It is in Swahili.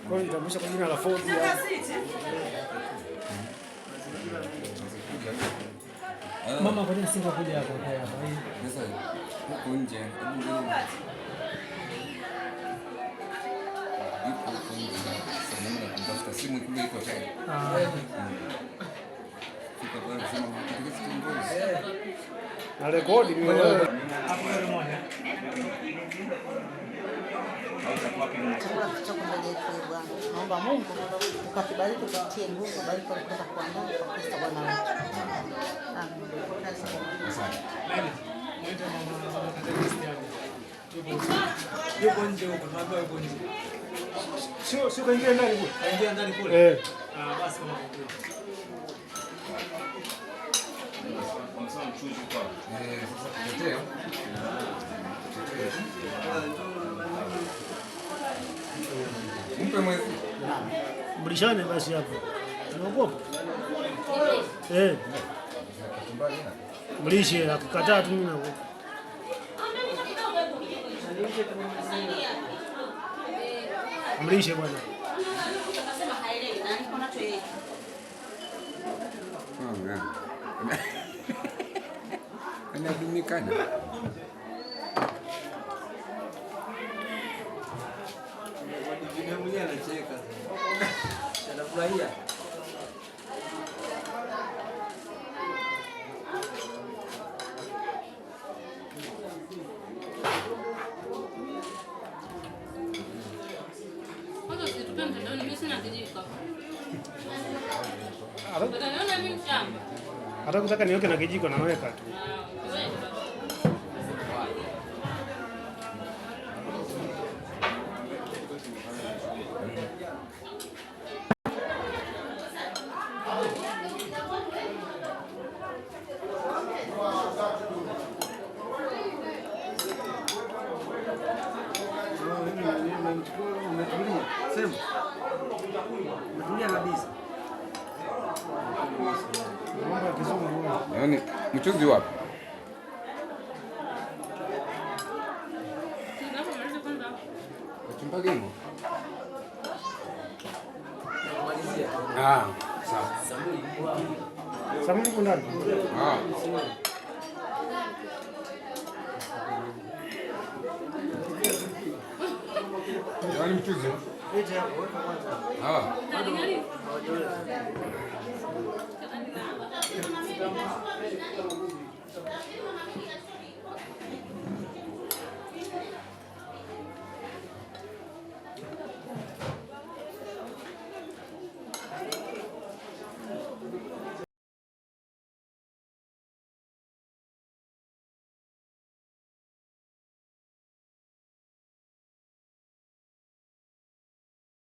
Kwa hiyo nitambulisha kwa jina la Ford. Mama kwa nini singakuja hapo hapa? Sasa huko nje. Yuko nje. Sasa mimi nakutafuta simu kumbe iko tayari. Fika kwa simu katika kiongozi. Na rekodi ni wewe. Hapo ndio moja. Naomba Mungu ukakibariki kutie nguvu, bariki kwenda kuandaa kwa Kristo Bwana wetu. Yuko nje huko, tunaambiwa yuko nje. Sio kaingia ndani kule. Kaingia ndani kule. Basi kama kule. Sasa mchuzi kwa. Sasa tutetea. Mpe mwezi. Mlishane basi hapo. Unaogopa? Mlishe akikataa tu mimi naogopa. Mlishe bwana. Anadumikana. Mwenyewe anacheka. Anafurahia. Hata kutaka niweke na kijiko naweka tu. Yaani mchuzi wapi? Kachumbari himo? Sawa. Samuni kuna ndani. Yaani mchuzi?